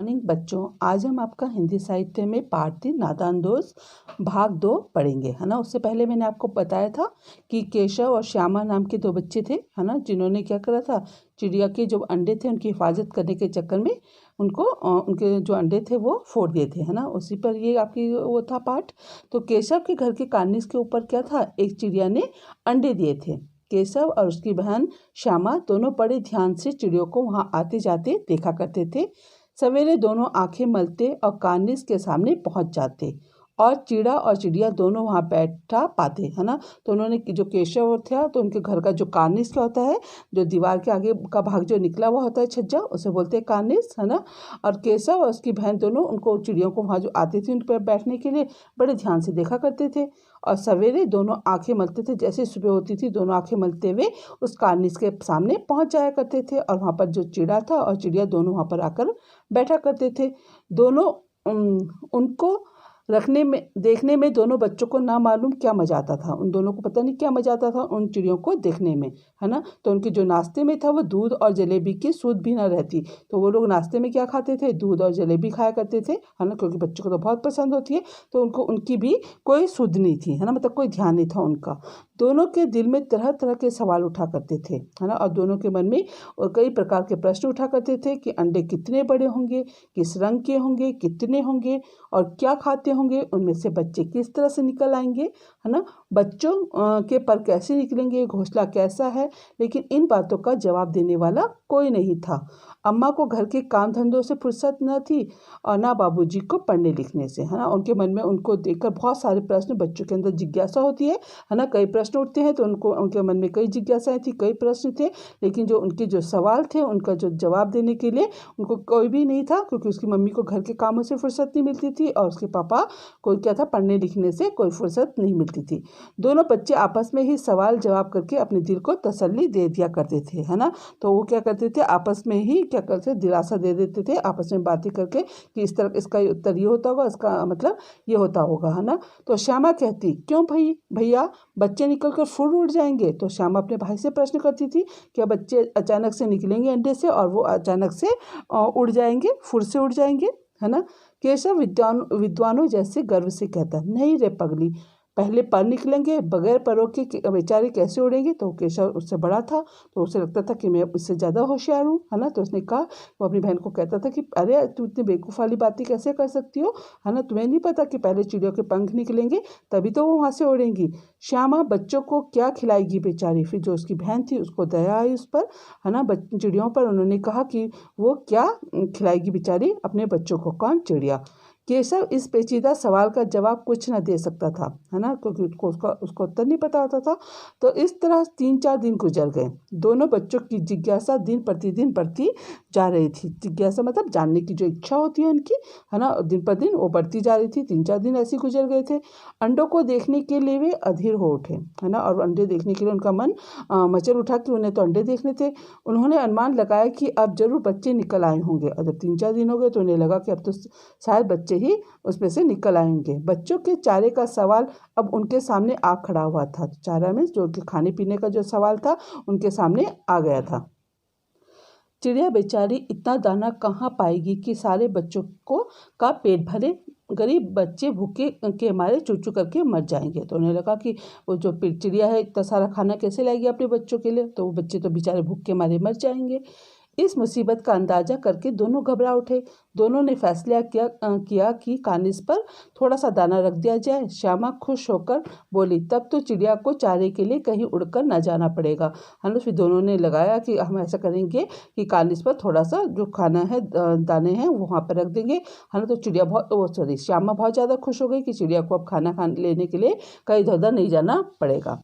Morning बच्चों, आज हम आपका हिंदी साहित्य में पाठ 3 नादान दोस्त भाग 2 पढ़ेंगे, है ना। उससे पहले मैंने आपको बताया था कि केशव और श्यामा नाम के 2 बच्चे थे, है ना, जिन्होंने क्या करा था, चिड़िया के जो अंडे थे उनकी हिफाजत करने के चक्कर में उनको उनके जो अंडे थे वो फोड़ दिए थे, है ना। उसी पर ये आपकी वो था पाठ। तो केशव के घर के कार्निस के ऊपर क्या था, एक चिड़िया ने अंडे दिए थे। केशव और उसकी बहन श्यामा दोनों बड़े ध्यान से चिड़ियों को वहाँ आते जाते देखा करते थे। सवेरे दोनों आंखें मलते और कार्निस के सामने पहुंच जाते और चिड़ा और चिड़िया दोनों वहाँ बैठा पाते, है ना। तो उन्होंने जो केशव था तो उनके घर का जो कार्निस क्या होता है, जो दीवार के आगे का भाग जो निकला हुआ होता है छज्जा, उसे बोलते हैं कार्निस, है ना। और केशव और उसकी बहन दोनों उनको चिड़ियों को वहाँ जो आती थी उन पर बैठने के लिए बड़े ध्यान से देखा करते थे। और सवेरे दोनों आंखें मलते थे, जैसे सुबह होती थी दोनों आंखें मलते हुए उस कार्निस के सामने पहुंच जाया करते थे और वहाँ पर जो चिड़ा था और चिड़िया दोनों वहाँ पर आकर बैठा करते थे। दोनों उनको रखने में देखने में दोनों बच्चों को ना मालूम क्या मजा आता था, उन दोनों को पता नहीं क्या मजा आता था उन चिड़ियों को देखने में, है ना। तो उनके जो नाश्ते में था वो दूध और जलेबी की सूद भी ना रहती, तो वो लोग नाश्ते में क्या खाते थे, दूध और जलेबी खाया करते थे, है ना, क्योंकि बच्चों को तो बहुत पसंद होती है। तो उनको उनकी भी कोई सुध नहीं थी, है ना, मतलब कोई ध्यान नहीं था उनका। दोनों के दिल में तरह तरह के सवाल उठा करते थे, है ना, और दोनों के मन में कई प्रकार के प्रश्न उठा करते थे कि अंडे कितने बड़े होंगे, किस रंग के होंगे, कितने होंगे और क्या खाते होंगे, उनमें से बच्चे किस तरह से निकल आएंगे, है ना, बच्चों के पर कैसे निकलेंगे, घोंसला कैसा है। लेकिन इन बातों का जवाब देने वाला कोई नहीं था। अम्मा को घर के काम धंधों से फुर्सत न थी और ना बाबूजी को पढ़ने लिखने से, है ना। उनके मन में उनको देखकर बहुत सारे प्रश्न, बच्चों के अंदर जिज्ञासा होती है ना, कई प्रश्न उठते हैं, तो उनको उनके मन में कई जिज्ञासाएं थी, कई प्रश्न थे, लेकिन जो उनके जो सवाल थे उनका जो जवाब देने के लिए उनको कोई भी नहीं था, क्योंकि उसकी मम्मी को घर के कामों से फुर्सत नहीं मिलती थी और उसके पापा को क्या था, पढ़ने लिखने से कोई फुर्सत नहीं मिलती थी। दोनों बच्चे आपस में ही सवाल जवाब करके अपने दिल को तसल्ली दे दिया करते थे, है ना। तो वो क्या करते थे, आपस में ही क्या करते, दिलासा दे देते थे आपस में बातें करके कि इस तरह इसका उत्तर ये होता होगा, इसका मतलब ये होता होगा, है ना। तो श्यामा कहती, क्यों भैया बच्चे निकलकर फुर उड़ जाएंगे। तो श्यामा अपने भाई से प्रश्न करती थी, क्या बच्चे अचानक से निकलेंगे अंडे से और वो अचानक से उड़ जाएंगे, फुर से उड़ जाएंगे, है ना। केशव विद्वानों जैसे गर्व से कहता, नहीं रे पगली, पहले पर निकलेंगे, बगैर परों के बेचारे कैसे उड़ेंगे। तो केशव उससे बड़ा था, तो उसे लगता था कि मैं इससे ज़्यादा होशियार हूँ, है ना। तो उसने कहा, वो अपनी बहन को कहता था कि अरे तू इतनी बेवकूफ़ वाली बातें कैसे कर सकती हो, है ना, तुम्हें नहीं पता कि पहले चिड़ियों के पंख निकलेंगे तभी तो वो वहाँ से उड़ेंगी। श्यामा बच्चों को क्या खिलाएगी बेचारी। फिर जो उसकी बहन थी उसको दया आई उस पर, है ना, चिड़ियों पर। उन्होंने कहा कि वो क्या खिलाएगी बेचारी अपने बच्चों को, कौन, चिड़िया। केशव इस पेचीदा सवाल का जवाब कुछ न दे सकता था, है ना, क्योंकि उसको उत्तर नहीं पता होता था। तो इस तरह 3-4 दिन गुजर गए। दोनों बच्चों की जिज्ञासा दिन प्रतिदिन बढ़ती जा रही थी। जिज्ञासा मतलब जानने की जो इच्छा होती है उनकी, है ना, दिन पर दिन वो बढ़ती जा रही थी। 3-4 दिन ऐसे गुजर गए थे। अंडों को देखने के लिए वे अधीर हो उठे, है ना, और अंडे देखने के लिए उनका मन मचल उठा कि उन्हें तो अंडे देखने थे। उन्होंने अनुमान लगाया कि अब जरूर बच्चे निकल आए होंगे, और जब 3-4 दिन हो गए तो उन्हें लगा कि अब तो शायद बच्चे ही उसमें से निकल आएंगे। बच्चों के चारे का सवाल अब उनके सामने आ खड़ा हुआ था। चारा में जो खाने पीने का जो सवाल था उनके सामने आ गया था। चिड़िया बेचारी इतना दाना कहाँ पाएगी कि सारे बच्चों को का पेट भरे, गरीब बच्चे भूखे के मारे चू चू करके मर जाएंगे। तो उन्हें लगा कि वो जो चिड़िया है इतना सारा खाना कैसे लाएगी अपने बच्चों के लिए, तो वो बच्चे तो बेचारे भूख के मारे मर जाएंगे। इस मुसीबत का अंदाजा करके दोनों घबरा उठे। दोनों ने फैसला किया कि कार्निस पर थोड़ा सा दाना रख दिया जाए। श्यामा खुश होकर बोली, तब तो चिड़िया को चारे के लिए कहीं उड़कर न जाना पड़ेगा, है ना। फिर दोनों ने लगाया कि हम ऐसा करेंगे कि कार्निस पर थोड़ा सा जो खाना है, दाने हैं, वो वहाँ पर रख देंगे, है ना। तो चिड़िया श्यामा बहुत ज़्यादा खुश हो गई कि चिड़िया को अब खाना लेने के लिए कहीं इधर उधर नहीं जाना पड़ेगा।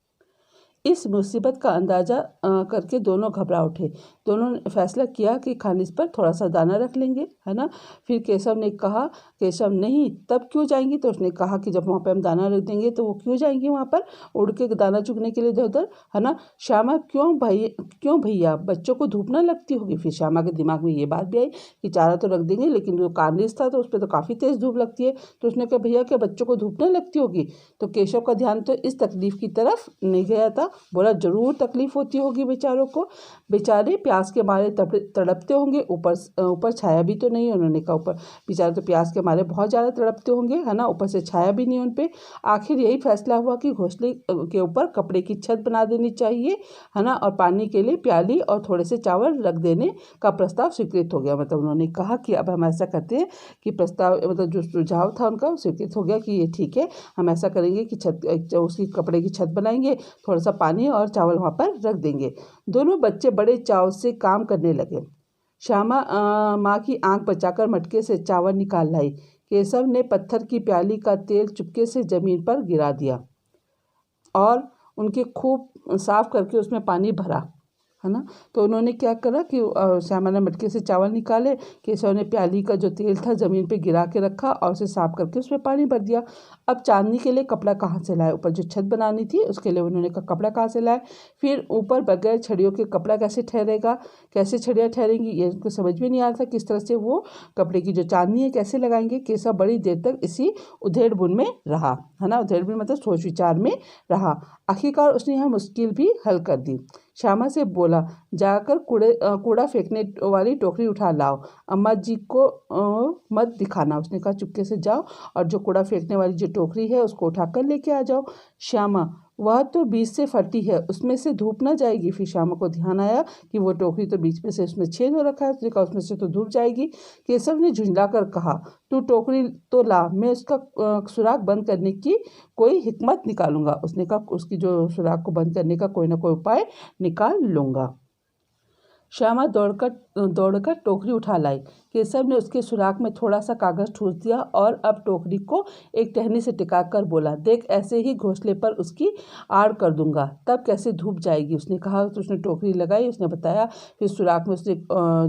इस मुसीबत का अंदाजा करके दोनों घबरा उठे। दोनों ने फैसला किया कि कार्निस पर थोड़ा सा दाना रख लेंगे, है ना। फिर केशव ने कहा, केशव नहीं, तब क्यों जाएंगी। तो उसने कहा कि जब वहाँ पे हम दाना रख देंगे तो वो क्यों जाएंगी वहाँ पर उड़ के दाना चुगने के लिए इधर उधर, है ना। श्यामा, क्यों भैया, बच्चों को धूप न लगती होगी। फिर श्यामा के दिमाग में ये बात भी आई कि चारा तो रख देंगे, लेकिन जो कार्निस था तो उस पर तो काफ़ी तेज़ धूप लगती है। तो उसने कहा, भैया क्या बच्चों को धूप न लगती होगी। तो केशव का ध्यान तो इस तकलीफ की तरफ नहीं गया था। बोला जरूर तकलीफ होती होगी बेचारों को, बेचारे प्यास के मारे तड़पते होंगे, ऊपर छाया भी तो नहीं। उन्होंने कहा ऊपर बेचारे तो प्यास के मारे बहुत ज़्यादा तड़पते होंगे, है ना, ऊपर से छाया भी नहीं उन पे। आखिर यही फैसला हुआ कि घोंसले के ऊपर कपड़े की छत बना देनी चाहिए, है ना, और पानी के लिए प्याली और थोड़े से चावल रख देने का प्रस्ताव स्वीकृत हो गया। मतलब उन्होंने कहा कि अब हम ऐसा करते हैं कि प्रस्ताव मतलब जो सुझाव था उनका स्वीकृत हो गया कि ये ठीक है, हम ऐसा करेंगे कि उसकी कपड़े की छत बनाएंगे, थोड़ा सा पानी और चावल वहाँ पर रख देंगे। दोनों बच्चे बड़े चाव से काम करने लगे। श्यामा माँ की आंख बचाकर मटके से चावल निकाल लाई। केशव ने पत्थर की प्याली का तेल चुपके से जमीन पर गिरा दिया और उनके खूब साफ करके उसमें पानी भरा, है ना। तो उन्होंने क्या करा कि श्यामा ने मटके से चावल निकाले, केशव ने प्याली का जो तेल था ज़मीन पे गिरा के रखा और उसे साफ करके उसमें पानी भर दिया। अब चांदनी के लिए कपड़ा कहाँ से लाए, ऊपर जो छत बनानी थी उसके लिए उन्होंने कहा कपड़ा कहाँ से लाए। फिर ऊपर बगैर छड़ियों के कपड़ा कैसे ठहरेगा, कैसे छड़ियाँ ठहरेंगी, ये उनको समझ में नहीं आ रहा था। किस तरह से वो कपड़े की जो चांदनी है कैसे लगाएंगे। केशव बड़ी देर तक इसी उधेड़ बुन में रहा, है ना, उधेड़ बुन मतलब सोच विचार में रहा। आखिरकार उसने यह मुश्किल भी हल कर दी। श्यामा से बोला, जाकर कूड़ा फेंकने वाली टोकरी उठा लाओ, अम्मा जी को मत दिखाना। उसने कहा चुपके से जाओ और जो कूड़ा फेंकने वाली जो टोकरी है उसको उठाकर लेके आ जाओ। श्यामा, वह तो बीच से फटी है, उसमें से धूप ना जाएगी। फिर श्यामा को ध्यान आया कि वो टोकरी तो बीच में से उसमें छेद हो रखा है। उसने कहा उसमें से तो धूप जाएगी। केशव ने झुंझला कर कहा, तू टोकरी तो ला, मैं उसका सुराख बंद करने की कोई हिकमत निकालूंगा। उसने कहा उसकी जो सुराख को बंद करने का कोई ना कोई उपाय निकाल लूंगा। श्यामा दौड़कर टोकरी उठा लाई। केशव ने उसके सुराख में थोड़ा सा कागज ठूस दिया और अब टोकरी को एक टहनी से टिकाकर बोला, देख ऐसे ही घोंसले पर उसकी आड़ कर दूंगा, तब कैसे धूप जाएगी। उसने कहा तो उसने टोकरी लगाई, उसने बताया, फिर सुराख में उसने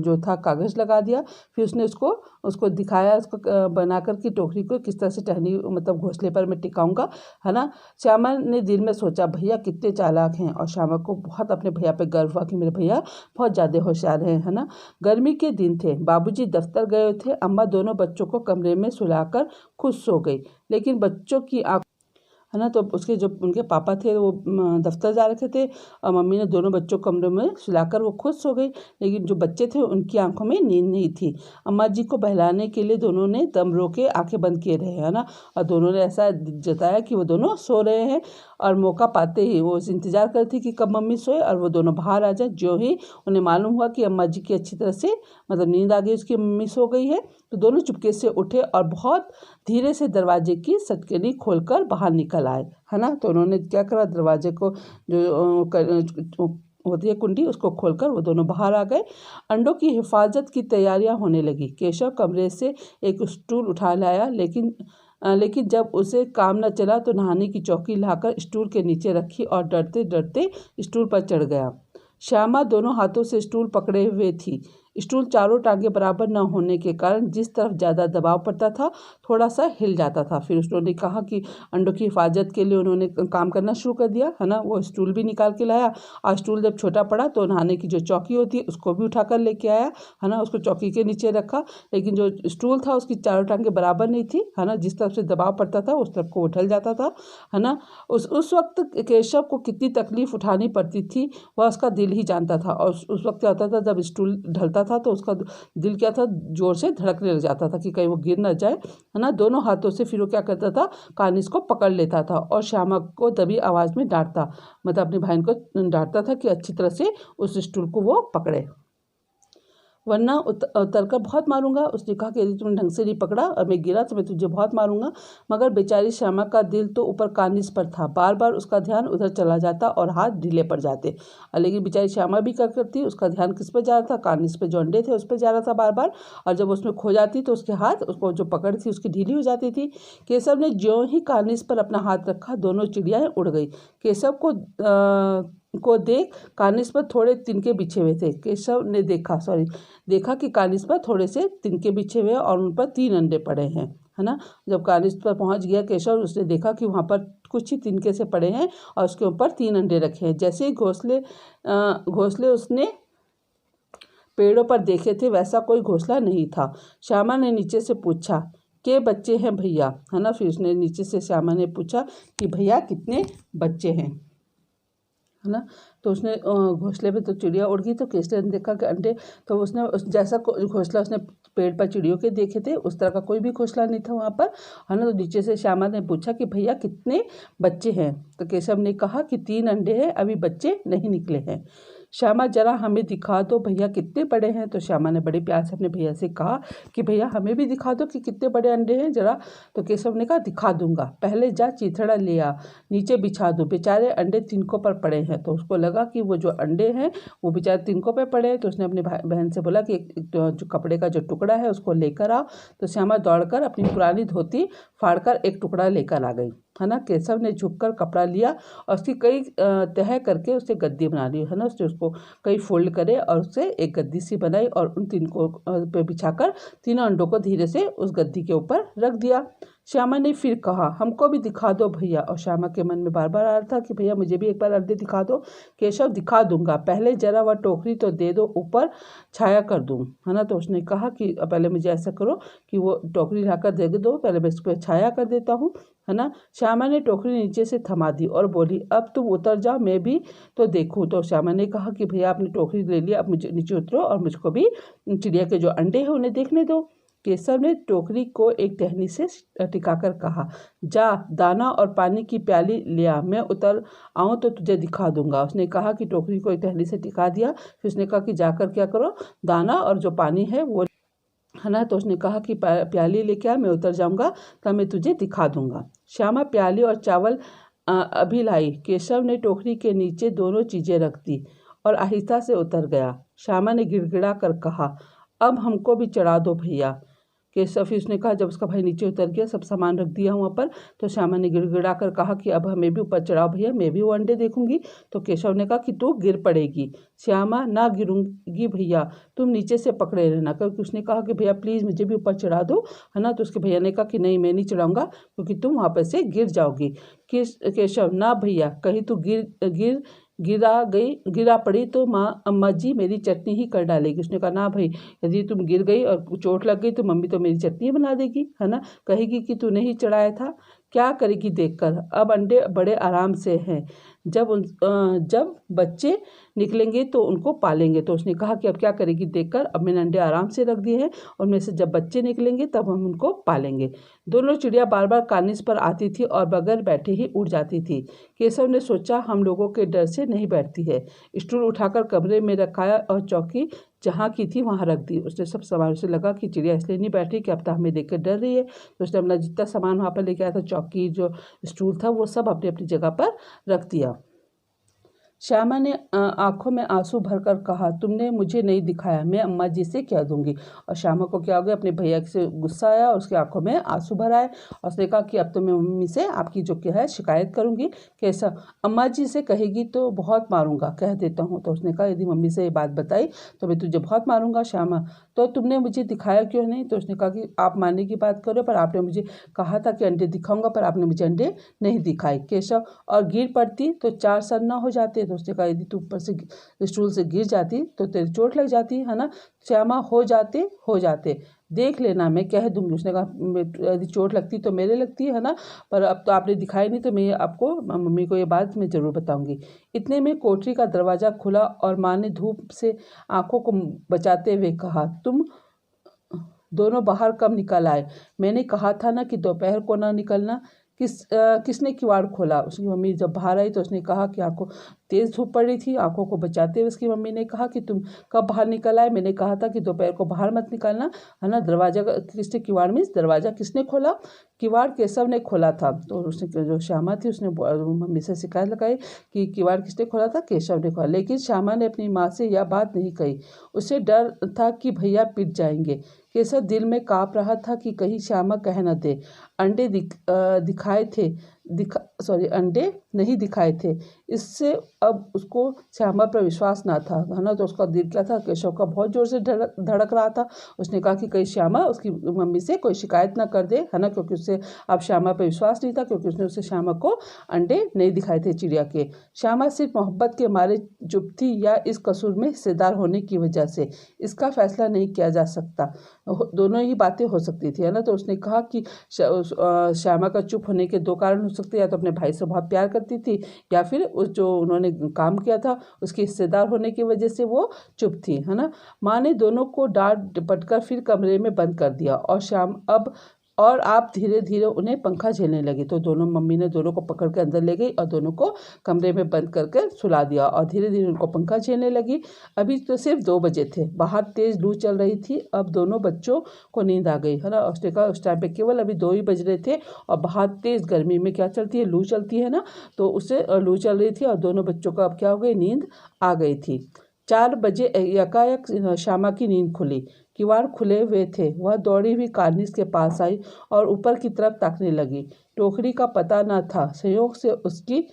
जो था कागज लगा दिया। फिर उसने उसको दिखाया, उसको बनाकर की टोकरी को किस तरह से टहनी मतलब घोंसले पर मैं टिकाऊंगा, है ना। श्यामा ने दिल में सोचा भैया कितने चालाक हैं, और श्यामा को बहुत अपने भैया पे गर्व हुआ कि मेरे भैया बहुत ज़्यादा होशियार हैं, है ना। गर्मी के दिन थे, बाबूजी दफ्तर गए थे, अम्मा दोनों बच्चों को कमरे में सुलाकर खुद सो गई। लेकिन बच्चों की आँख, है ना, तो उसके जो उनके पापा थे वो दफ्तर जा रखे थे और मम्मी ने दोनों बच्चों को कमरे में सुलाकर वो खुद सो गई। लेकिन जो बच्चे थे उनकी आंखों में नींद नहीं थी। अम्मा जी को बहलाने के लिए दोनों ने दम रोके आंखें बंद किए रहे, है ना, और दोनों ने ऐसा जताया कि वो दोनों सो रहे हैं। और मौका पाते ही वो इंतजार करती कि कब मम्मी सोए और वो दोनों बाहर आ जाए। जो ही उन्हें मालूम हुआ कि अम्मा जी की अच्छी तरह से मतलब नींद आ गई, उसकी मम्मी सो गई है, तो दोनों चुपके से उठे और बहुत धीरे से दरवाजे की सटकनी खोलकर बाहर निकल आए, है ना। तो उन्होंने क्या करा, दरवाजे को जो होती है कुंडी उसको खोलकर वो दोनों बाहर आ गए। अंडों की हिफाजत की तैयारियां होने लगी। केशव कमरे से एक स्टूल उठा लाया, लेकिन जब उसे काम न चला तो नहाने की चौकी लाकर स्टूल के नीचे रखी और डरते डरते स्टूल पर चढ़ गया। श्यामा दोनों हाथों से स्टूल पकड़े हुए थी। स्टूल चारों टांगे बराबर न होने के कारण जिस तरफ ज़्यादा दबाव पड़ता था थोड़ा सा हिल जाता था। फिर उन्होंने कहा कि अंडों की हिफाजत के लिए उन्होंने काम करना शुरू कर दिया, है ना। वो स्टूल भी निकाल के लाया और स्टूल जब छोटा पड़ा तो नहाने की जो चौकी होती है उसको भी उठा कर लेके आया, है ना, उसको चौकी के नीचे रखा। लेकिन जो स्टूल था उसकी चारों टांगे बराबर नहीं थी, है ना, जिस तरफ से दबाव पड़ता था उस तरफ को उठल जाता था, है ना। उस वक्त केशव को कितनी तकलीफ उठानी पड़ती थी वह उसका दिल ही जानता था। और उस वक्त क्या होता था, जब स्टूल ढलता था तो उसका दिल क्या था, जोर से धड़कने लग जाता था कि कहीं वो गिर ना जाए, है ना। दोनों हाथों से फिर वो क्या करता था, कानिस को पकड़ लेता था और श्यामा को दबी आवाज़ में डांटता, मतलब अपनी बहन को डांटता था कि अच्छी तरह से उस स्टूल को वो पकड़े, वरना उतर कर बहुत मारूंगा। उसने कहा कि यदि तुमने ढंग से नहीं पकड़ा और मैं गिरा तो मैं तुझे बहुत मारूंगा। मगर बेचारी श्यामा का दिल तो ऊपर कानिस पर था, बार बार उसका ध्यान उधर चला जाता और हाथ ढीले पड़ जाते। लेकिन बेचारी श्यामा भी क्या करती, उसका ध्यान किस पर जा रहा था, कानिस पे जो अंडे थे उस पर जा रहा था बार बार। और जब उसमें खो जाती तो उसके हाथ, उसको जो पकड़ थी उसकी ढीली हो जाती थी। केशव ने ज्यों ही कानिस पर अपना हाथ रखा दोनों चिड़ियाएँ उड़ गई। केशव को देख कानिस पर थोड़े तिनके बिछे हुए थे। केशव ने देखा कि कानिस पर थोड़े से तिनके बिछे हुए और उन पर 3 अंडे पड़े हैं, है ना। जब कानिस पर पहुंच गया केशव, उसने देखा कि वहाँ पर कुछ ही तिनके से पड़े हैं और उसके ऊपर 3 अंडे रखे हैं। जैसे ही घोंसले उसने पेड़ों पर देखे थे वैसा कोई घोंसला नहीं था। श्यामा ने नीचे से पूछा, के बच्चे हैं भैया, है ना। फिर उसने नीचे से श्यामा ने पूछा कि भैया कितने बच्चे हैं। है ना। तो उसने घोंसले पे तो चिड़िया उड़ गई, तो केसरी ने देखा कि अंडे, तो उसने जैसा घोंसला उसने पेड़ पर चिड़ियों के देखे थे उस तरह का कोई भी घोंसला नहीं था वहाँ पर, है ना। तो नीचे से श्यामा ने पूछा कि भैया कितने बच्चे हैं, तो केशव ने कहा कि 3 अंडे हैं, अभी बच्चे नहीं निकले हैं। श्यामा जरा हमें दिखा दो भैया कितने बड़े हैं। तो श्यामा ने बड़े प्यार से अपने भैया से कहा कि भैया हमें भी दिखा दो कि कितने बड़े अंडे हैं जरा। तो केशव ने कहा दिखा दूंगा, पहले जा चिथड़ा ले आ, नीचे बिछा दो, बेचारे अंडे तिनकों पर पड़े हैं। तो उसको लगा कि वो जो अंडे हैं वो बेचारे तिनकों पर पड़े हैं, तो उसने अपनी बहन से बोला कि जो कपड़े का जो टुकड़ा है उसको लेकर आओ। तो श्यामा दौड़कर अपनी पुरानी धोती फाड़कर एक टुकड़ा लेकर आ गई, है ना। केशव ने झुककर कपड़ा लिया और उसकी कई तह करके उससे गद्दी बना ली, है ना। उसने उसको कई फोल्ड करे और उससे एक गद्दी सी बनाई और उन तिनकों पे बिछाकर तीनों अंडों को धीरे से उस गद्दी के ऊपर रख दिया। श्यामा ने फिर कहा हमको भी दिखा दो भैया, और श्यामा के मन में बार बार आ रहा था कि भैया मुझे भी एक बार अंडे दिखा दो। केशव दिखा दूंगा, पहले जरा वह टोकरी तो दे दो, ऊपर छाया कर दूं, है ना। तो उसने कहा कि पहले मुझे ऐसा करो कि वो टोकरी लाकर दे दो, पहले मैं इस पर छाया कर देता हूँ, है ना। श्यामा ने टोकरी नीचे से थमा दी और बोली अब तुम उतर जाओ, मैं भी तो देखूं। तो श्यामा ने कहा कि भैया आपने टोकरी ले लिया, अब मुझे नीचे उतरो और मुझको भी चिड़िया के जो अंडे हैं उन्हें देखने दो। केशव ने टोकरी को एक टहनी से टिकाकर कहा जा दाना और पानी की प्याली ले आ, मैं उतर आऊँ तो तुझे दिखा दूंगा। उसने कहा कि टोकरी को एक टहनी से टिका दिया, फिर उसने कहा कि जाकर क्या करो, दाना और जो पानी है वो, है ना। तो उसने कहा कि प्याली लेके आ, मैं उतर जाऊंगा तब मैं तुझे दिखा दूंगा। श्यामा प्याली और चावल अभी लाई। केशव ने टोकरी के नीचे दोनों चीजें रख दी और आहिस्ता से उतर गया। श्यामा ने गिड़गिड़ा कर कहा अब हमको भी चढ़ा दो भैया। केशव, फिर उसने कहा जब उसका भाई नीचे उतर गया, सब सामान रख दिया वहाँ पर, तो श्यामा ने गिड़गिड़ा कर कहा कि अब हमें भी ऊपर चढ़ाओ भैया, मैं भी वो अंडे देखूंगी। तो केशव ने कहा कि तू गिर पड़ेगी। श्यामा ना गिरूंगी भैया, तुम नीचे से पकड़े रहना, क्योंकि उसने कहा कि भैया प्लीज़ मुझे भी ऊपर चढ़ा दो, है ना। तो उसके भैया ने कहा कि नहीं मैं नहीं चढ़ाऊंगा क्योंकि तुम वहाँ पर से गिर जाओगी। केशव ना भैया, कहीं तू गिरा पड़ी तो माँ अम्मा जी मेरी चटनी ही कर डालेगी। उसने कहा ना भाई, यदि तुम गिर गई और चोट लग गई तो मम्मी तो मेरी चटनी बना देगी, है ना। कहेगी कि तूने ही चढ़ाया था, क्या करेगी देखकर। अब अंडे बड़े आराम से हैं, जब बच्चे निकलेंगे तो उनको पालेंगे। तो उसने कहा कि अब क्या करेगी देखकर, अब मैंने अंडे आराम से रख दिए हैं और उनमें से जब बच्चे निकलेंगे तब हम उनको पालेंगे। दोनों चिड़िया बार बार कानिस पर आती थी और बगैर बैठे ही उड़ जाती थी। केशव ने सोचा हम लोगों के डर से नहीं बैठती है। स्टूल उठाकर कमरे में रखाया और चौकी जहाँ की थी वहाँ रख दी। उसने सब सामान, उसे लगा कि चिड़िया इसलिए नहीं बैठ रही कि अब तो हमें देख कर डर रही है। तो उसने अपना जितना सामान वहाँ पर लेके आया था, चौकी जो स्टूल था, वो सब अपनी अपनी जगह पर रख दिया। श्यामा ने आंखों में आंसू भरकर कहा तुमने मुझे नहीं दिखाया, मैं अम्मा जी से कह दूंगी। और श्यामा को क्या हो गया, अपने भैया से गुस्सा आया और उसकी आंखों में आंसू भर आए और उसने कहा कि अब तो मैं मम्मी से आपकी जो क्या है शिकायत करूंगी। कैसा, अम्मा जी से कहेगी तो बहुत मारूंगा, कह देता हूँ। तो उसने कहा यदि मम्मी से ये बात बताई तो मैं तुझे बहुत मारूंगा। श्यामा, तो तुमने मुझे दिखाया क्यों नहीं। तो उसने कहा कि आप मानने की बात करो, पर आपने मुझे कहा था कि अंडे दिखाऊंगा, पर आपने मुझे अंडे नहीं दिखाए। केशव, और गिर पड़ती तो 4 सर न हो जाते। तो उसने कहा यदि तू ऊपर से स्टूल से गिर जाती तो तेरी चोट लग जाती, है ना। श्यामा, हो जाते देख लेना, मैं कह दूंगी। उसने कहा यदि चोट लगती तो मेरे लगती है ना, पर अब तो आपने दिखाई नहीं, तो मैं आपको मम्मी को ये बात मैं ज़रूर बताऊंगी। इतने में कोठरी का दरवाज़ा खुला और माँ ने धूप से आंखों को बचाते हुए कहा तुम दोनों बाहर कब निकल आए। मैंने कहा था ना कि दोपहर को ना निकलना। किसने किवाड़ खोला। उसकी मम्मी जब बाहर आई तो उसने कहा कि आंखों तेज़ धूप पड़ रही थी। आंखों को बचाते हुए उसकी मम्मी ने कहा कि तुम कब बाहर निकल आए। मैंने कहा था कि दोपहर को बाहर मत निकलना, है ना। दरवाजा किसने, किवाड़ मीन्स दरवाज़ा किसने खोला। किवाड़ केशव ने खोला था। तो उसने, जो श्यामा थी, उसने मम्मी से शिकायत लगाई कि किवाड़ किसने खोला था, केशव ने खोला। लेकिन श्यामा ने अपनी माँ से यह बात नहीं कही, उसे डर था कि भैया पिट जाएंगे। केशव दिल में काँप रहा था कि कहीं श्यामा कह न दे अंडे अंडे नहीं दिखाए थे। इससे अब उसको श्यामा पर विश्वास ना था, है ना। तो उसका दिल क्या था, केशव का बहुत जोर से धड़क रहा था। उसने कहा कि कहीं श्यामा उसकी मम्मी से कोई शिकायत ना कर दे, है ना, क्योंकि उससे अब श्यामा पर विश्वास नहीं था, क्योंकि उसने उससे श्यामा को अंडे नहीं दिखाए थे चिड़िया के। श्यामा सिर्फ मोहब्बत के मारे चुप थी या इस कसूर में हिस्सेदार होने की वजह से, इसका फैसला नहीं किया जा सकता। दोनों ही बातें हो सकती थी, है ना। तो उसने कहा कि श्यामा का चुप होने के 2 कारण हो सकते हैं, या तो अपने भाई से बहुत प्यार करती थी, या फिर उस जो उन्होंने काम किया था उसके हिस्सेदार होने की वजह से वो चुप थी, है ना। माँ ने दोनों को डांट डपट कर फिर कमरे में बंद कर दिया और आप धीरे धीरे उन्हें पंखा झेलने लगी। तो मम्मी ने दोनों को पकड़ के अंदर ले गई और दोनों को कमरे में बंद करके सुला दिया और धीरे धीरे उनको पंखा झेलने लगी। अभी तो सिर्फ 2 बजे थे, बाहर तेज लू चल रही थी। अब दोनों बच्चों को नींद आ गई, है ना। उसने कहा उस टाइम पे केवल अभी 2 ही बज रहे थे और बाहर तेज गर्मी में क्या चलती है, लू चलती है ना, तो उससे लू चल रही थी और दोनों बच्चों को अब क्या हो गई, नींद आ गई थी। 4 बजे एकाएक श्यामा की नींद खुली। किवाड़ खुले हुए थे। वह दौड़ी हुई कार्निस के पास आई और ऊपर की तरफ ताकने लगी। टोकरी का पता न था। संयोग से उसकी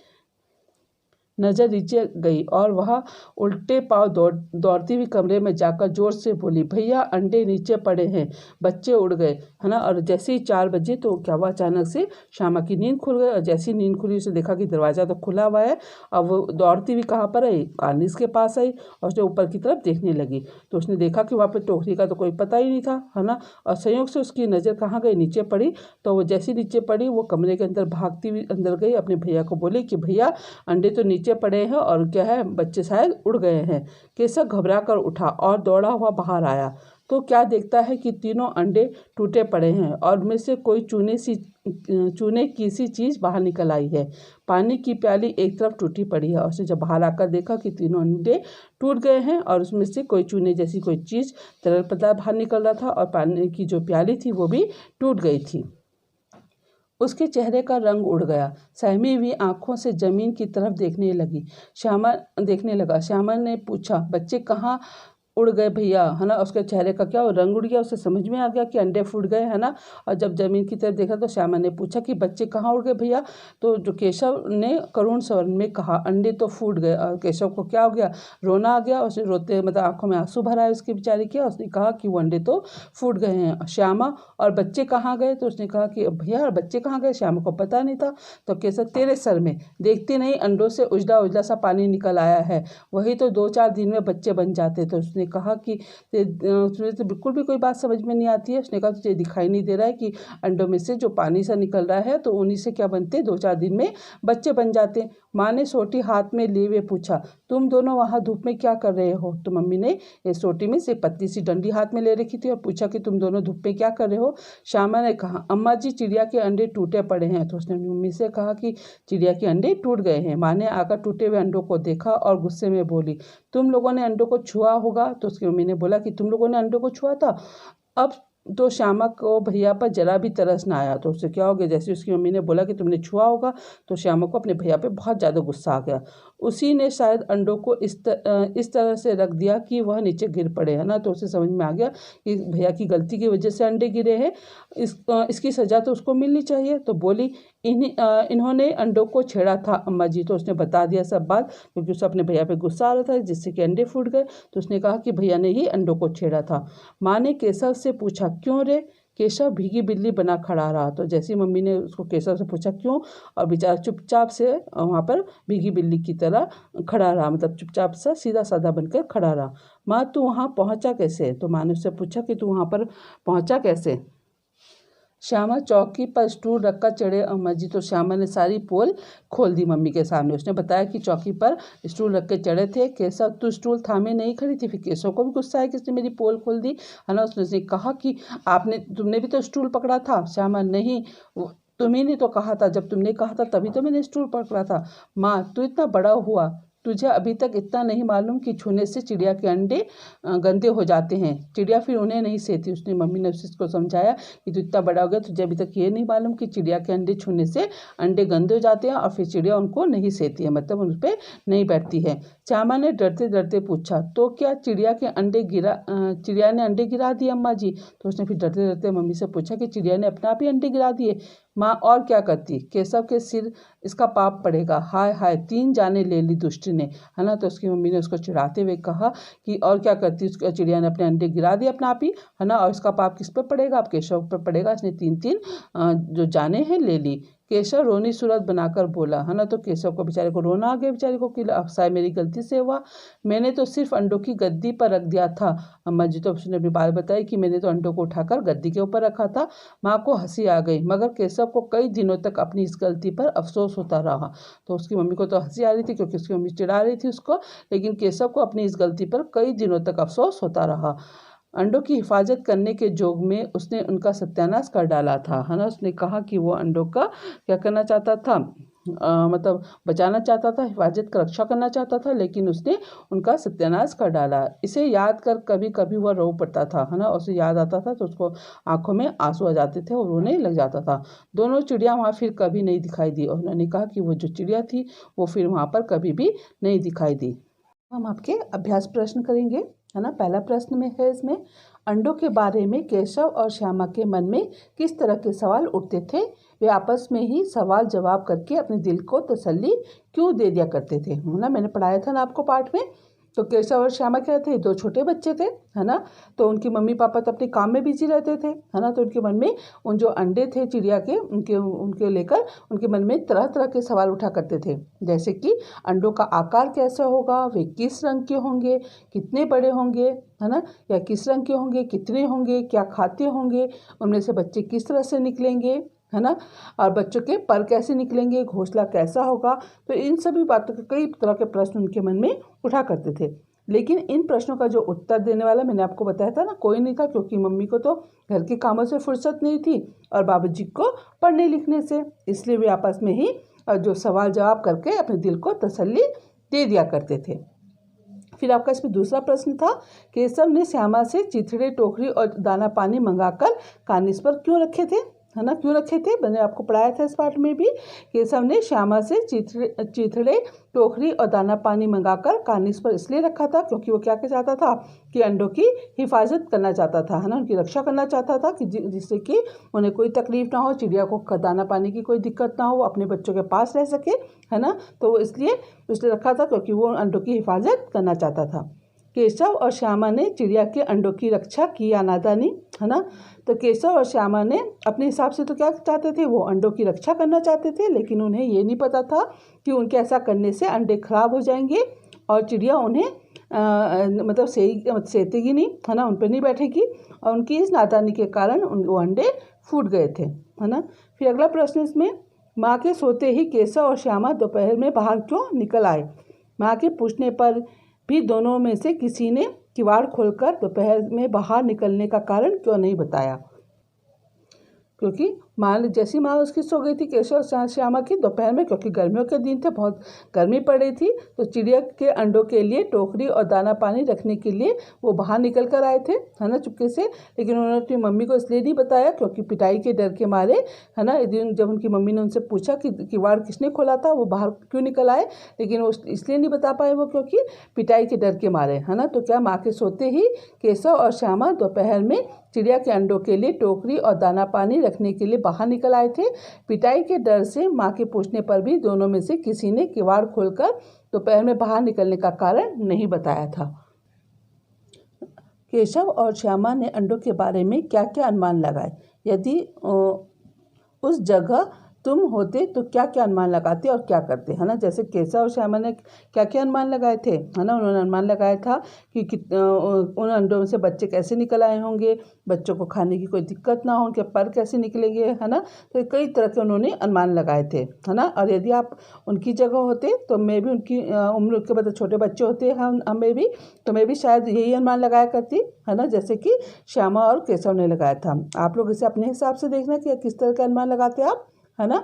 नजर नीचे गई और वह उल्टे पांव दौड़ती हुई कमरे में जाकर जोर से बोली, भैया अंडे नीचे पड़े हैं। बच्चे उड़ गए, है ना। और जैसे ही 4 बजे तो क्या हुआ, अचानक से श्यामा की नींद खुल गई और जैसी नींद खुली उसे देखा कि दरवाज़ा तो खुला हुआ है। अब वो दौड़ती हुई कहाँ पर आई, कार्निस के पास आई और उसने ऊपर की तरफ देखने लगी। तो उसने देखा कि वहाँ पर टोकरी का तो कोई पता ही नहीं था, है ना। और संयोग से उसकी नज़र कहाँ गई, नीचे पड़ी। तो वो जैसी नीचे पड़ी वो कमरे के अंदर भागती हुई अंदर गई, अपने भैया को बोली कि भैया अंडे तो नीचे पड़े हैं और क्या है, बच्चे शायद उड़ गए हैं। केशव घबरा कर उठा और दौड़ा हुआ बाहर आया तो क्या देखता है कि तीनों अंडे टूटे पड़े हैं और उनमें से कोई चूने की सी चीज़ बाहर निकल आई है। पानी की प्याली एक तरफ टूटी पड़ी है और उसने जब बाहर आकर देखा कि तीनों अंडे टूट गए हैं और उसमें से कोई चूने जैसी कोई चीज़, तरल पदार्थ बाहर निकल रहा था और पानी की जो प्याली थी वो भी टूट गई थी। उसके चेहरे का रंग उड़ गया। सहमी हुई आंखों से जमीन की तरफ देखने लगा। श्यामा ने पूछा, बच्चे कहाँ उड़ गए भैया, है ना। उसके चेहरे का क्या रंग उड़ गया, उसे समझ में आ गया कि अंडे फूट गए, है ना। और जब जमीन की तरफ देखा तो श्यामा ने पूछा कि बच्चे कहाँ उड़ गए भैया। तो जो केशव ने करुण स्वर में कहा, अंडे तो फूट गए। और केशव को क्या हो गया, रोना आ गया। उसने रोते मतलब आंखों में आंसू भरा है उसकी बेचारी के। उसने कहा कि वो अंडे तो फूट गए हैं। श्यामा, और बच्चे कहाँ गए। तो उसने कहा कि भैया बच्चे कहाँ गए, श्यामा को पता नहीं था। तो केशव, तेरे सर में देखते नहीं अंडों से उजला उजला सा पानी निकल आया है, वही तो 2-4 दिन में बच्चे बन जाते। तो उसने कहा कि उसमें तो बिल्कुल भी कोई बात समझ में नहीं आती है। उसने कहा तुझे दिखाई नहीं दे रहा है कि अंडों में से जो पानी सा निकल रहा है तो उन्हीं से क्या बनते, 2-4 दिन में बच्चे बन जाते। माँ ने सोटी हाथ में लिए हुए पूछा, तुम दोनों वहाँ धूप में क्या कर रहे हो। तो मम्मी ने ये सोटी में से पतली सी डंडी हाथ में ले रखी थी और पूछा कि तुम दोनों धूप में क्या कर रहे हो। श्यामा ने कहा, अम्मा जी चिड़िया के अंडे टूटे पड़े हैं। तो उसने मम्मी से कहा कि चिड़िया के अंडे टूट गए हैं। माँ ने आकर टूटे हुए अंडों को देखा और गुस्से में बोली, तुम लोगों ने अंडों को छुआ होगा। तो उसकी मम्मी ने बोला कि तुम लोगों ने अंडों को छुआ था। अब तो श्यामा को भैया पर जरा भी तरस ना आया। तो उससे क्या हो गया, जैसे उसकी मम्मी ने बोला कि तुमने छुआ होगा तो श्यामा को अपने भैया पे बहुत ज़्यादा गुस्सा आ गया। उसी ने शायद अंडों को इस तरह से रख दिया कि वह नीचे गिर पड़े, है ना। तो उसे समझ में आ गया कि भैया की गलती की वजह से अंडे गिरे हैं, इसकी सज़ा तो उसको मिलनी चाहिए। तो बोली, इन्होंने अंडों को छेड़ा था अम्मा जी। तो उसने बता दिया सब बात, क्योंकि उसे अपने भैया पे गुस्सा आ रहा था जिससे कि अंडे फूट गए। तो उसने कहा कि भैया ने ही अंडों को छेड़ा था। माँ ने केशव से पूछा, क्यों रे। केशव भीगी बिल्ली बना खड़ा रहा। तो जैसी मम्मी ने उसको केशव से पूछा क्यों, और बेचारा चुपचाप से वहाँ पर भीगी बिल्ली की तरह खड़ा रहा, मतलब चुपचाप सा सीधा साधा बनकर खड़ा रहा। माँ, तू वहाँ पहुँचा कैसे। तो माँ ने उससे पूछा कि तू वहाँ पर पहुँचा कैसे। श्यामा चौकी पर स्टूल रखकर चढ़े अम्मा जी। तो श्यामा ने सारी पोल खोल दी मम्मी के सामने। उसने बताया कि चौकी पर स्टूल रख के चढ़े थे। केशव, तू स्टूल थामे नहीं खड़ी थी। फिर केशव को भी गुस्सा है कि उसने मेरी पोल खोल दी, है ना। उसने कहा कि तुमने भी तो स्टूल पकड़ा था। श्यामा, नहीं, तुम्ही ने तो कहा था, जब तुमने कहा था तभी तो मैंने स्टूल पकड़ा था। माँ, तू इतना बड़ा हुआ, तुझे अभी तक इतना नहीं मालूम कि छूने से चिड़िया के अंडे गंदे हो जाते हैं, चिड़िया फिर उन्हें नहीं सेती। उसने मम्मी ने उसको समझाया कि तू इतना बड़ा हो गया, तुझे अभी तक ये नहीं मालूम कि चिड़िया के अंडे छूने से अंडे गंदे हो जाते हैं और फिर चिड़िया उनको नहीं सेती है, मतलब उन पर नहीं बैठती है। श्यामा ने डरते डरते पूछा, तो क्या चिड़िया ने अंडे गिरा दिए अम्मा जी। तो उसने फिर डरते डरते मम्मी से पूछा कि चिड़िया ने अपने आप ही अंडे गिरा दिए। माँ, और क्या करती, केशव के सिर इसका पाप पड़ेगा। हाय हाय, 3 जाने ले ली दुष्ट ने, है ना। तो उसकी मम्मी ने उसको चिढ़ाते हुए कहा कि और क्या करती, उसकी चिड़िया ने अपने अंडे गिरा दिए अपना आप ही, है ना। और इसका पाप किस पे पड़ेगा, अब केशव पर पड़ेगा, इसने 3 जो जाने हैं ले ली। केशव रोनी सूरत बनाकर बोला, है ना। तो केशव को बेचारे को रोना आ गया, बेचारे को कि अब शायद मेरी गलती से हुआ, मैंने तो सिर्फ अंडों की गद्दी पर रख दिया था। अम्मा जी तो उसने अपनी बात बताई कि मैंने तो अंडों को उठाकर गद्दी के ऊपर रखा था। माँ को हंसी आ गई, मगर केशव को कई दिनों तक अपनी इस गलती पर अफसोस होता रहा। तो उसकी मम्मी को तो हंसी आ रही थी क्योंकि उसकी मम्मी चिढ़ा रही थी उसको, लेकिन केशव को अपनी इस गलती पर कई दिनों तक अफसोस होता रहा। अंडों की हिफाजत करने के जोग में उसने उनका सत्यानाश कर डाला था, है ना। उसने कहा कि वो अंडों का क्या करना चाहता था, मतलब बचाना चाहता था, हिफाजत का रक्षा करना चाहता था, लेकिन उसने उनका सत्यानाश कर डाला। इसे याद कर कभी कभी वह रो पड़ता था, है ना। उसे याद आता था तो उसको आंखों में आंसू आ जाते थे और रोने लग जाता था। दोनों चिड़िया वहाँ फिर कभी नहीं दिखाई दी और उन्होंने कहा कि वो जो चिड़िया थी वो फिर वहाँ पर कभी भी नहीं दिखाई दी। हम आपके अभ्यास प्रश्न करेंगे, है ना। पहला प्रश्न में है इसमें, अंडों के बारे में केशव और श्यामा के मन में किस तरह के सवाल उठते थे? वे आपस में ही सवाल जवाब करके अपने दिल को तसल्ली क्यों दे दिया करते थे, है ना। मैंने पढ़ाया था ना आपको पाठ में। तो केशव और श्यामा क्या थे, दो छोटे बच्चे थे, है ना। तो उनकी मम्मी पापा तो अपने काम में बिजी रहते थे, है ना। तो उनके मन में उन जो अंडे थे चिड़िया के, उनके लेकर उनके मन में तरह तरह के सवाल उठा करते थे। जैसे कि अंडों का आकार कैसा होगा, वे किस रंग के होंगे, कितने बड़े होंगे, है ना, या किस रंग के होंगे, कितने होंगे, क्या खाते होंगे, उनमें से बच्चे किस तरह से निकलेंगे, है ना, और बच्चों के पर कैसे निकलेंगे, घोंसला कैसा होगा। तो इन सभी बातों के कई तरह के प्रश्न उनके मन में उठा करते थे। लेकिन इन प्रश्नों का जो उत्तर देने वाला मैंने आपको बताया था ना, कोई नहीं था, क्योंकि मम्मी को तो घर के कामों से फुर्सत नहीं थी और बाबूजी को पढ़ने लिखने से। इसलिए वे आपस में ही जो सवाल जवाब करके अपने दिल को तसल्ली दे दिया करते थे। फिर आपका इसमें दूसरा प्रश्न था, केशव ने श्यामा से चिथड़े, टोकरी और दाना पानी मंगाकर कानिस पर क्यों रखे थे, है ना। क्यों रखे थे, मैंने आपको पढ़ाया था इस पाठ में भी। केशव ने श्यामा से चिथड़े, टोकरी और दाना पानी मंगाकर कानिस पर इसलिए रखा था क्योंकि वो क्या चाहता था कि अंडों की हिफाजत करना चाहता था, है ना, उनकी रक्षा करना चाहता था कि जिससे कि उन्हें कोई तकलीफ ना हो, चिड़िया को दाना पानी की कोई दिक्कत ना हो, वो अपने बच्चों के पास रह सके, है ना। तो वो इसलिए रखा था क्योंकि वो अंडों की हिफाजत करना चाहता था। केशव और श्यामा ने चिड़िया के अंडों की रक्षा की या नादानी, है ना। तो केशव और श्यामा ने अपने हिसाब से तो क्या चाहते थे, वो अंडों की रक्षा करना चाहते थे, लेकिन उन्हें ये नहीं पता था कि उनके ऐसा करने से अंडे खराब हो जाएंगे और चिड़िया उन्हें मतलब सेतेगी नहीं, है ना, उन पर नहीं बैठेगी, और उनकी इस नादानी के कारण वो अंडे फूट गए थे, है ना। फिर अगला प्रश्न इसमें, माँ के सोते ही केशव और श्यामा दोपहर में बाहर क्यों निकल आए? माँ के पूछने पर भी दोनों में से किसी ने किवाड़ खोलकर दोपहर में बाहर निकलने का कारण क्यों नहीं बताया? क्योंकि जैसी माँ उसकी सो गई थी केशव श्यामा की दोपहर में, क्योंकि गर्मियों के दिन थे, बहुत गर्मी पड़ रही थी, तो चिड़िया के अंडों के लिए टोकरी और दाना पानी रखने के लिए वो बाहर निकल कर आए थे, है ना, चुपके से। लेकिन उन्होंने अपनी मम्मी को इसलिए नहीं बताया क्योंकि पिटाई के डर के मारे, है ना। जब उनकी मम्मी ने उनसे पूछा कि किवाड़ किसने खोला था, वो बाहर क्यों निकल आए, लेकिन वो इसलिए नहीं बता पाए वो क्योंकि पिटाई के डर के मारे, है ना। तो क्या माँ के सोते ही केशव और श्यामा दोपहर में चिड़िया के अंडों के लिए टोकरी और दाना पानी रखने के लिए बाहर निकल आए थे? पिटाई के डर से माँ के पूछने पर भी दोनों में से किसी ने किवाड़ खोलकर दोपहर में बाहर निकलने का कारण नहीं बताया था। केशव और श्यामा ने अंडों के बारे में क्या क्या अनुमान लगाए? यदि उस जगह तुम होते तो क्या क्या अनुमान लगाते और क्या करते, है ना। जैसे केशव और श्यामा ने क्या क्या अनुमान लगाए थे, है ना। उन्होंने अनुमान लगाया था कि उन अंडों से बच्चे कैसे निकल आए होंगे, बच्चों को खाने की कोई दिक्कत ना हो, उनके पर कैसे निकलेंगे, है ना। तो कई तरह के उन्होंने अनुमान लगाए थे, है ना। और यदि आप उनकी जगह होते तो मैं भी उनकी उम्र के बाद छोटे बच्चे होते हमें भी, तो मैं भी शायद यही अनुमान लगाया करती, है ना, जैसे कि श्यामा और केशव ने लगाया था। आप लोग इसे अपने हिसाब से देखना कि किस तरह का अनुमान लगाते आप, है ना।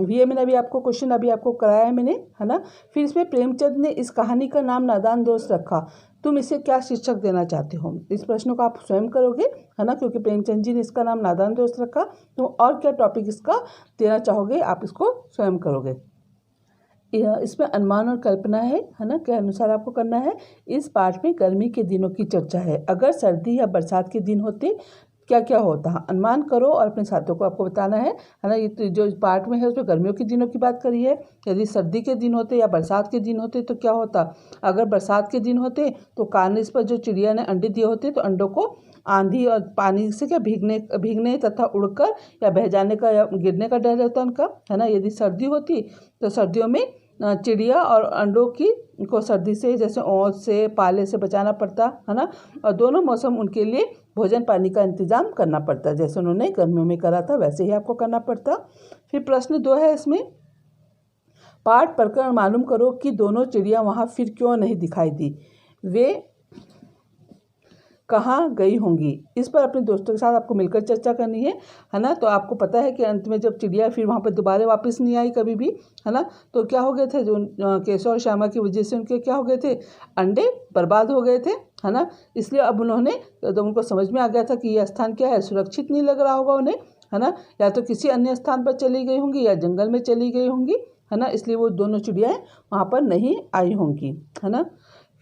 ये मैंने अभी आपको क्वेश्चन कराया है मैंने, है ना। फिर इसमें प्रेमचंद ने इस कहानी का नाम नादान दोस्त रखा, तुम इसे क्या शीर्षक देना चाहते हो? इस प्रश्न को आप स्वयं करोगे, है ना, क्योंकि प्रेमचंद जी ने इसका नाम नादान दोस्त रखा, तो और क्या टॉपिक इसका देना चाहोगे, आप इसको स्वयं करोगे। इसमें अनुमान और कल्पना है ना, के अनुसार आपको करना है। इस पाठ में गर्मी के दिनों की चर्चा है, अगर सर्दी या बरसात के दिन होते क्या क्या होता है, अनुमान करो और अपने साथियों को आपको बताना है ना। ये तो जो पार्ट में है उसमें गर्मियों के दिनों की बात करी है, यदि सर्दी के दिन होते या बरसात के दिन होते तो क्या होता। अगर बरसात के दिन होते तो कार्निस पर जो चिड़िया ने अंडे दिए होते तो अंडों को आंधी और पानी से क्या भीगने भीगने तथा उड़कर या बह जाने का या गिरने का डर रहता है उनका, है ना। यदि सर्दी होती तो सर्दियों में चिड़िया और अंडों की को सर्दी से जैसे ओस से पाले से बचाना पड़ता, है ना। और दोनों मौसम उनके लिए भोजन पानी का इंतजाम करना पड़ता, जैसे उन्होंने गर्मियों में करा था वैसे ही आपको करना पड़ता। फिर प्रश्न 2 है इसमें, पाठ पढ़कर मालूम करो कि दोनों चिड़िया वहाँ फिर क्यों नहीं दिखाई दी, वे कहाँ गई होंगी। इस पर अपने दोस्तों के साथ आपको मिलकर चर्चा करनी है ना। तो आपको पता है कि अंत में जब चिड़िया फिर वहाँ पर दोबारा वापस नहीं आई कभी भी, है ना, तो क्या हो गए थे, जो केशव और श्यामा की वजह से उनके क्या हो गए थे, अंडे बर्बाद हो गए थे, है ना। इसलिए अब उन्होंने, जब उनको समझ में आ गया था कि यह स्थान क्या है, सुरक्षित नहीं लग रहा होगा उन्हें, है ना, या तो किसी अन्य स्थान पर चली गई होंगी या जंगल में चली गई होंगी, है ना, इसलिए वो दोनों चिड़ियाएँ वहाँ पर नहीं आई होंगी, है ना।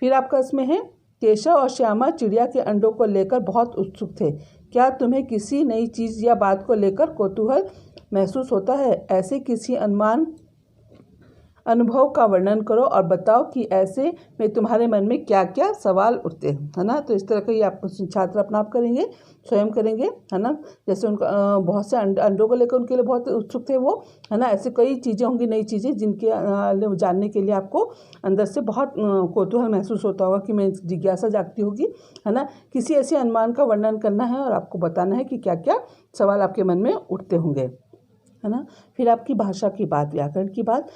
फिर आपका इसमें है, केशव और श्यामा चिड़िया के अंडों को लेकर बहुत उत्सुक थे। क्या तुम्हें किसी नई चीज़ या बात को लेकर कौतूहल महसूस होता है? ऐसे किसी अनुभव का वर्णन करो और बताओ कि ऐसे में तुम्हारे मन में क्या क्या सवाल उठते हैं, है ना। तो इस तरह का ये आप छात्र अपना आप करेंगे, स्वयं करेंगे, है ना। जैसे उनका बहुत से अंडों को लेकर उनके लिए बहुत उत्सुक थे वो, है ना। ऐसे कई चीज़ें होंगी, नई चीज़ें, जिनके जानने के लिए आपको अंदर से बहुत कौतूहल महसूस होता होगा कि मैं जिज्ञासा जागती होगी, है ना। किसी ऐसे अनुमान का वर्णन करना है और आपको बताना है कि क्या क्या सवाल आपके मन में उठते होंगे, है ना। फिर आपकी भाषा की बात, व्याकरण की बात।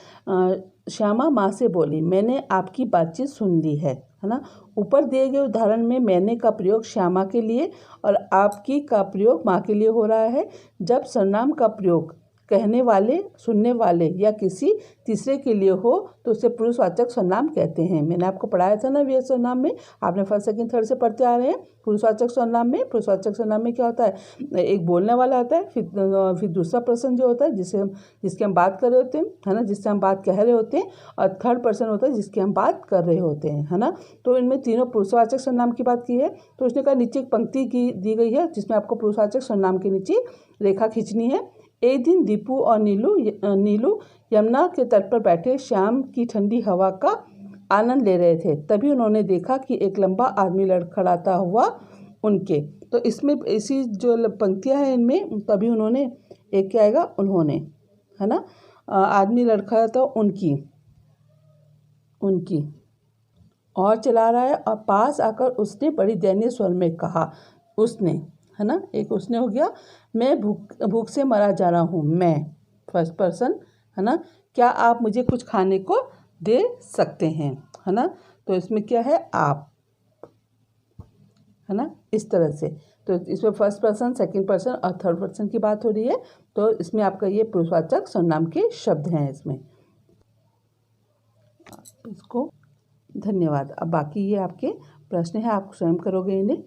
श्यामा माँ से बोली, मैंने आपकी बातचीत सुन ली है ना। ऊपर दिए गए उदाहरण में मैंने का प्रयोग श्यामा के लिए और आपकी का प्रयोग माँ के लिए हो रहा है। जब सर्वनाम का प्रयोग कहने वाले, सुनने वाले या किसी तीसरे के लिए हो तो उसे पुरुषवाचक सर्वनाम कहते हैं। मैंने आपको पढ़ाया था ना व्यय सर्वनाम में, आपने फर्स्ट सेकंड थर्ड से पढ़ते आ रहे हैं। पुरुषवाचक सर्वनाम में क्या होता है, एक बोलने वाला होता है, फिर दूसरा पर्सन जो होता है जिसकी हम बात कर रहे होते हैं, है ना, जिससे हम बात कह रहे होते हैं, और थर्ड पर्सन होता है जिसकी हम बात कर रहे होते हैं, है ना। तो इनमें तीनों पुरुषवाचक सर्वनाम की बात की है। तो उसने कहा नीचे एक पंक्ति की दी गई है जिसमें आपको पुरुषवाचक सर्वनाम के नीचे रेखा खींचनी है। एक दिन दीपू और नीलू यमुना के तट पर बैठे शाम की ठंडी हवा का आनंद ले रहे थे। तभी उन्होंने देखा कि एक लंबा आदमी लड़खड़ाता हुआ उनके, तो इसमें ऐसी जो पंक्तियां हैं इनमें, तभी उन्होंने, एक क्या आएगा, उन्होंने, है ना, आदमी लड़खड़ाता उनकी और चला रहा है, और पास आकर उसने बड़ी दयनीय स्वर में कहा, उसने, है ना, एक उसने हो गया। मैं भूख से मरा जा रहा हूँ, मैं फर्स्ट पर्सन, है ना। क्या आप मुझे कुछ खाने को दे सकते हैं, है ना। तो इसमें क्या है, आप, है ना, इस तरह से। तो इसमें फर्स्ट पर्सन, सेकंड पर्सन और थर्ड पर्सन की बात हो रही है। तो इसमें आपका ये पुरुषवाचक सर्वनाम के शब्द हैं इसमें, इसको। धन्यवाद। अब बाकी ये आपके प्रश्न हैं, आप स्वयं करोगे इन्हें।